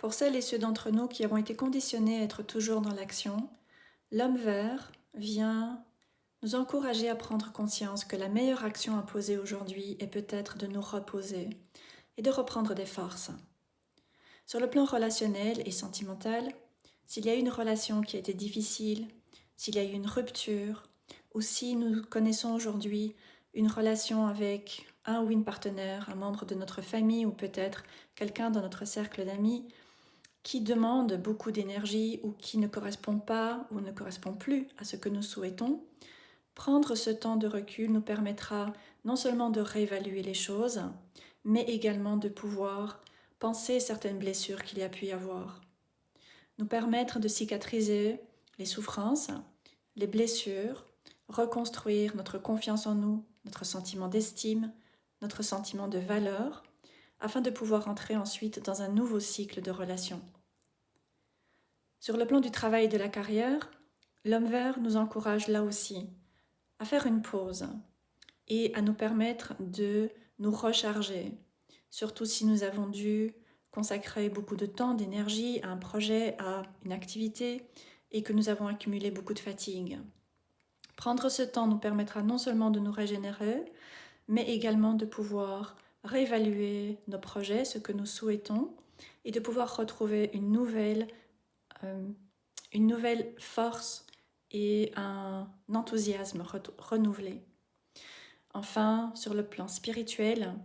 Pour celles et ceux d'entre nous qui avons été conditionnés à être toujours dans l'action, l'homme vert vient nous encourager à prendre conscience que la meilleure action à poser aujourd'hui est peut-être de nous reposer et de reprendre des forces. Sur le plan relationnel et sentimental, s'il y a eu une relation qui a été difficile, s'il y a eu une rupture, ou si nous connaissons aujourd'hui une relation avec un ou une partenaire, un membre de notre famille ou peut-être quelqu'un dans notre cercle d'amis qui demande beaucoup d'énergie ou qui ne correspond pas ou ne correspond plus à ce que nous souhaitons, prendre ce temps de recul nous permettra non seulement de réévaluer les choses, mais également de pouvoir penser certaines blessures qu'il y a pu y avoir. Nous permettre de cicatriser les souffrances, les blessures, reconstruire notre confiance en nous, notre sentiment d'estime, notre sentiment de valeur, afin de pouvoir entrer ensuite dans un nouveau cycle de relations. Sur le plan du travail et de la carrière, l'homme vert nous encourage là aussi à faire une pause et à nous permettre de nous recharger, surtout si nous avons dû consacrer beaucoup de temps, d'énergie à un projet, à une activité et que nous avons accumulé beaucoup de fatigue. Prendre ce temps nous permettra non seulement de nous régénérer, mais également de pouvoir réévaluer nos projets, ce que nous souhaitons, et de pouvoir retrouver une nouvelle force et un enthousiasme renouvelé. Enfin, sur le plan spirituel,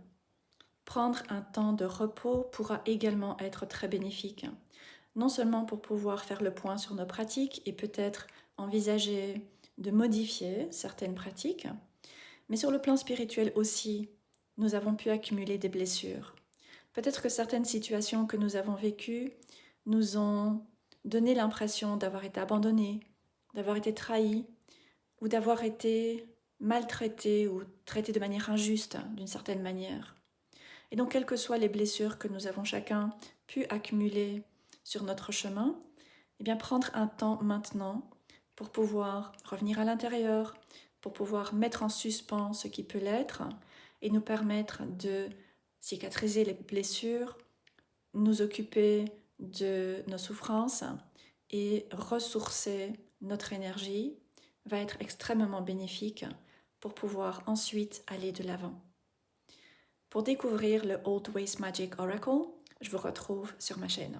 prendre un temps de repos pourra également être très bénéfique, non seulement pour pouvoir faire le point sur nos pratiques et peut-être envisager de modifier certaines pratiques, mais sur le plan spirituel aussi, nous avons pu accumuler des blessures. Peut-être que certaines situations que nous avons vécues nous ont donné l'impression d'avoir été abandonnés, d'avoir été trahis ou d'avoir été maltraités ou traités de manière injuste d'une certaine manière. Et donc, quelles que soient les blessures que nous avons chacun pu accumuler sur notre chemin, eh bien, prendre un temps maintenant pour pouvoir revenir à l'intérieur, pour pouvoir mettre en suspens ce qui peut l'être et nous permettre de cicatriser les blessures, nous occuper de nos souffrances et ressourcer notre énergie va être extrêmement bénéfique pour pouvoir ensuite aller de l'avant. Pour découvrir le Old Ways Magic Oracle, je vous retrouve sur ma chaîne.